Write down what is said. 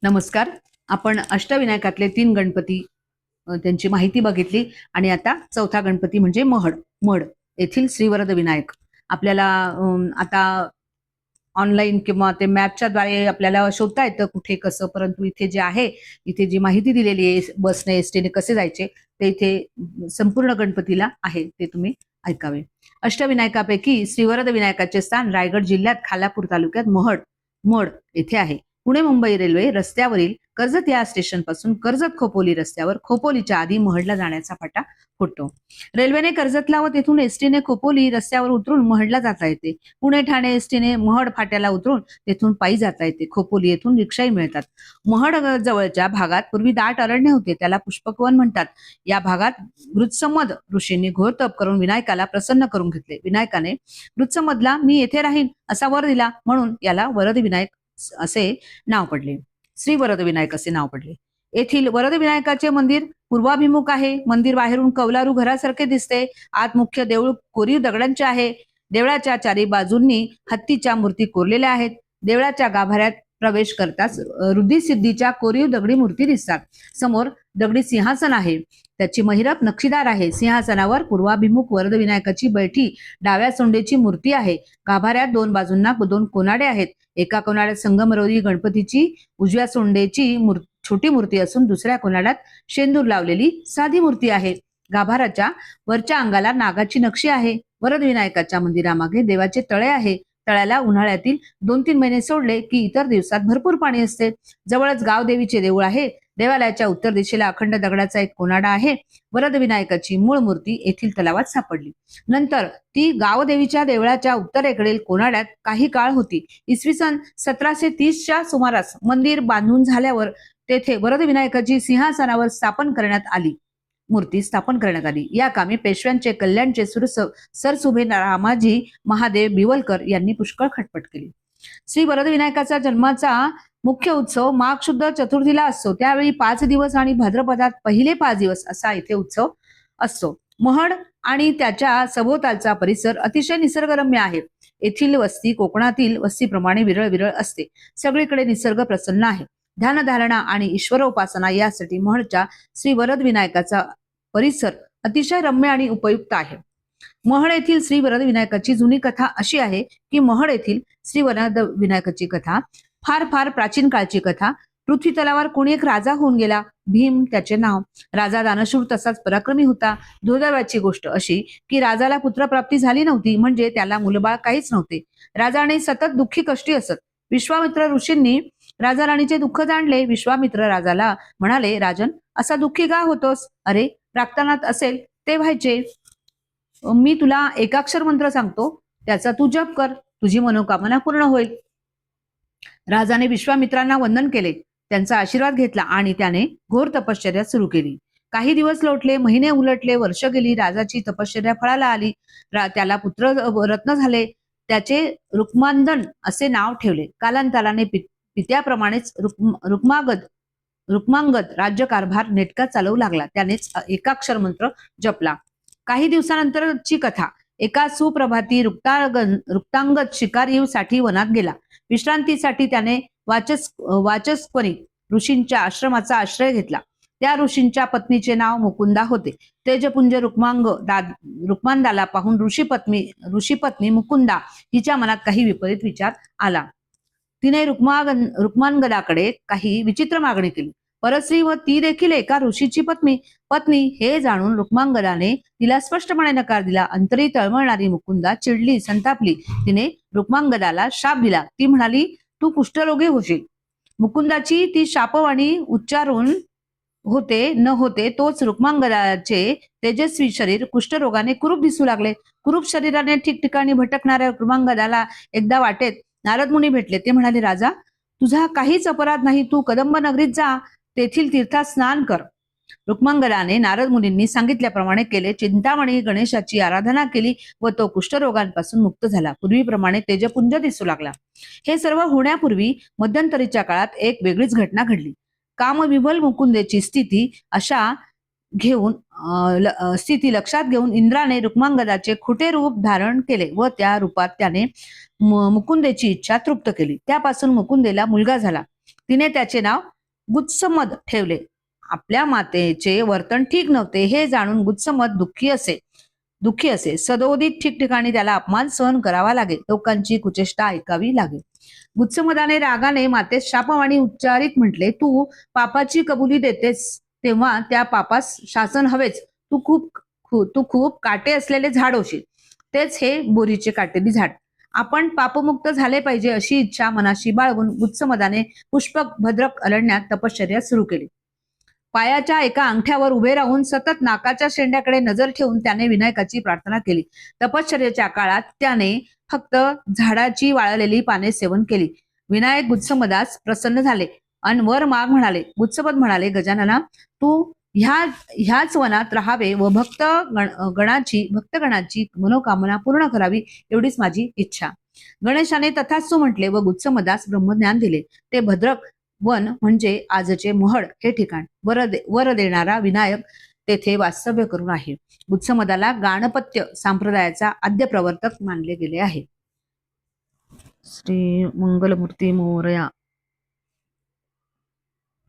नमस्कार. आपण अष्टविनायकातले 3 गणपती त्यांची माहिती बघितली आणि आता चौथा गणपती म्हणजे मढ येथील श्रीवरद विनायक. आपल्याला आता ऑनलाईन किंवा ते मॅपच्या द्वारे आपल्याला शोधता येतं कुठे कसं, परंतु इथे जे आहे, इथे जी माहिती दिलेली आहे बसने एसटीने कसे जायचे ते इथे संपूर्ण गणपतीला आहे, ते तुम्ही ऐकावे. अष्टविनायकापैकी श्रीवरद विनायकाचे स्थान रायगड जिल्ह्यात खालापूर तालुक्यात मढ येथे आहे. पुणे मुंबई रेल्वे रस्त्यावरील कर्जत या स्टेशन पासून कर्जत खोपोली रस्त्यावर खोपोलीच्या आधी महडला जाण्याचा फाटा फुटतो. रेल्वेने कर्जतला व तेथून एसटीने खोपोली रस्त्यावर उतरून महडला जाता येते. पुणे ठाणे एसटीने महड फाट्याला उतरून तेथून पायी जाता येते. खोपोली येथून रिक्षाही मिळतात. महड जवळच्या भागात पूर्वी दाट अरण्य होते, त्याला पुष्पकवन म्हणतात. या भागात वृत्समद ऋषींनी घोर तप करून विनायकाला प्रसन्न करून घेतले. विनायकाने वृत्समदला मी येथे राहीन असा वर दिला, म्हणून याला वरद विनायक असे नाव पडले. श्री वरद विनायक असे नाव पडले. येथील वरद विनायकाचे मंदिर पूर्वाभिमुख आहे. मंदिर बाहेरून कौलारू घरासारखे दिसते. आत मुख्य देऊळ कोरीव दगडांचे आहे. देवळाच्या चारी बाजूंनी हत्तीच्या मूर्ती कोरलेल्या आहेत. देवळाच्या गाभाऱ्यात प्रवेश करताच रुद्धी सिद्धीच्या कोरीव दगडी मूर्ती दिसतात. समोर दगडी सिंहासन आहे, त्याची महिरप नक्षीदार आहे. सिंहासनावर पूर्वाभिमुख वरद विनायकाची बैठी डाव्या सोंडेची मूर्ती आहे. गाभाऱ्यात 2 बाजूंना 2 कोनाडे आहेत. एका कोनाड्यात संगमरवरी गणपतीची उजव्या सोंडेची छोटी मूर्ती असून दुसऱ्या कोनाड्यात शेंदूर लावलेली साधी मूर्ती आहे. गाभाराच्या वरच्या अंगाला नागाची नक्षी आहे. वरद विनायकाच्या मंदिरामागे देवाचे तळे आहे. तळ्याला उन्हाळ्यातील 2-3 महिने सोडले की इतर दिवसात भरपूर पाणी असते. जवळच गावदेवीचे देऊळ आहे. देवालयाच्या उत्तर दिशेला अखंड दगडाचा एक कोनाडा आहे. वरद विनायकाची मूळ मूर्ती येथील तलावात सापडली. नंतर ती गावदेवीच्या देवळाच्या उत्तरेकडील कोनाड्यात काही काळ होती. इसवी सन 1730च्या सुमारास मंदिर बांधून झाल्यावर तेथे वरद विनायकाची सिंहासनावर मूर्ती स्थापन करण्यात आली. या कामी पेशव्यांचे कल्याणचे सरसुभे रामाजी महादेव बिवलकर यांनी पुष्कळ खटपट केली. श्री वरद विनायकाचा जन्माचा मुख्य उत्सव माघ शुद्ध चतुर्थीला असतो. त्यावेळी 5 दिवस आणि भाद्रपदात पहिले 5 दिवस असा इथे उत्सव असतो. महड आणि त्याच्या सभोवतालचा परिसर अतिशय निसर्गरम्य आहे. येथील वस्ती कोकणातील वस्तीप्रमाणे विरळ असते. सगळीकडे निसर्ग प्रसन्न आहे. ध्यानधारणा आणि ईश्वरोपासना यासाठी महडच्या श्री वरद विनायकाचा परिसर अतिशय रम्य आणि उपयुक्त आहे. महड येथील श्री वरद विनायकाची जुनी कथा अशी आहे की महड येथील श्री वरद विनायकाची कथा फार प्राचीन काळची कथा. पृथ्वी तलावर कोणी एक राजा होऊन गेला. भीम त्याचे नाव. राजा दानशूर तसाच पराक्रमी होता. दुर्दैवाची गोष्ट अशी की राजाला पुत्रप्राप्ती झाली नव्हती, म्हणजे त्याला मुलबाळ काहीच नव्हते. राजाने सतत दुःखी कष्टी असत. विश्वामित्र ऋषींनी राजा राणीचे दुःख जाणले. विश्वामित्र राजाला म्हणाले, राजन असा दुःखी का होतोस? अरे प्राक्तनात असेल ते व्हायचे. मी तुला एकाक्षर मंत्र सांगतो, त्याचा तू जप कर, तुझी मनोकामना पूर्ण होईल. राजाने विश्वामित्रांना वंदन केले, त्यांचा आशीर्वाद घेतला आणि त्याने घोर तपश्चर्या सुरू केली. काही दिवस लोटले, महिने उलटले, वर्ष गेली. राजाची तपश्चर्या फळाला आली. त्याला पुत्र रत्न झाले. त्याचे रुक्मांदन असे नाव ठेवले. कालांतराने पित्याप्रमाणेच रुक्मांगद राज्यकारभार नेटका चालवू लागला. त्यानेच एकाक्षर मंत्र जपला. काही दिवसानंतरची कथा. एका सुप्रभाती रुक्तांगद शिकारीसाठी वनात गेला. विश्रांतीसाठी त्याने वाचस्पनी ऋषींच्या आश्रमाचा आश्रय घेतला. त्या ऋषींच्या पत्नीचे नाव मुकुंदा होते. तेजपुंज रुक्मांदाला पाहून ऋषीपत्नी मुकुंदा हिच्या मनात काही विपरीत विचार आला. तिने रुक्मांगदाकडे काही विचित्र मागणी केली. परस्त्री व ती देखील एका ऋषीची पत्नी हे जाणून रुक्मांगदाने तिला स्पष्टपणे नकार दिला. अंतरी तळमळणारी मुकुंदा चिडली, संतापली. तिने रुक्मांगदाला शाप दिला. ती म्हणाली, तू कुष्ठरोगी होशील. मुकुंदाची ती शापवाणी उच्चारून होते न होते तोच रुक्मांगदाचे तेजस्वी शरीर कुष्ठरोगाने कुरूप दिसू लागले. कुरूप शरीराने ठिकठिकाणी भटकणाऱ्या रुक्मांगदाला एकदा वाटेत नारद मुनी भेटले. ते म्हणाले, राजा तुझा काहीच अपराध नाही, तू कदंब नगरीत जा, तेथील तीर्थात स्नान कर. रुक्मांगदाने नारद मुनींनी सांगितल्याप्रमाणे केले. चिंतामणी गणेशाची आराधना केली व तो कुष्ठरोगांपासून मुक्त झाला. पूर्वीप्रमाणे तेजपुंज दिसू लागला. हे सर्व होण्यापूर्वी मध्यंतरीच्या काळात एक वेगळीच घटना घडली. कामविभल मुकुंदेची स्थिती लक्षात घेऊन इंद्राने रुक्मांगदाचे खोटे रूप धारण केले व त्या रूपात त्याने मुकुंदेची इच्छा तृप्त केली. त्यापासून मुकुंदेला मुलगा झाला. तिने त्याचे नाव गुत्समद ठेवले. आपल्या मातेचे वर्तन ठीक नव्हते हे जाणून गुत्समद दुःखी असे. सदोदित ठिकठिकाणी त्याला अपमान सहन करावा लागे. लोकांची कुचेष्टा ऐकावी लागे. गुत्समदाने रागाने मातेस शापवाणी उच्चारित म्हटले, तू पापाची कबुली देतेस तेव्हा त्या पापास शासन हवेच. तू खूप काटे असलेले झाड होशील. तेच हे बोरीचे काटेरी झाड. आपण पापमुक्त झाले पाहिजे अशी इच्छा मनाशी बाळगून गुत्समदाने पुष्पक भद्रक अलडण्यात तपश्चर्या सुरू केली. पायाच्या एका अंगठ्यावर उभे राहून सतत नाकाच्या शेंड्याकडे नजर ठेवून त्याने विनायकाची प्रार्थना केली. तपश्चर्येच्या काळात त्याने फक्त झाडाची वाळलेली पाने सेवन केली. विनायक गुत्समदास प्रसन्न झाले अन वर माग म्हणाले. गुत्समद म्हणाले, गजानना, तू ह्याच वनात राहावे व भक्तगणाची मनोकामना पूर्ण करावी एवढीच माझी इच्छा. गणेशाने तथास्तु म्हटले व गुत्समदास ब्रह्मज्ञान दिले. ते भद्रक वन म्हणजे आजचे महड हे ठिकाण. वर देणारा विनायक तेथे वास्तव्य करून आहे. गुत्समदाला गाणपत्य संप्रदायाचा आद्य प्रवर्तक मानले गेले आहे. श्री मंगलमूर्ती मोरया.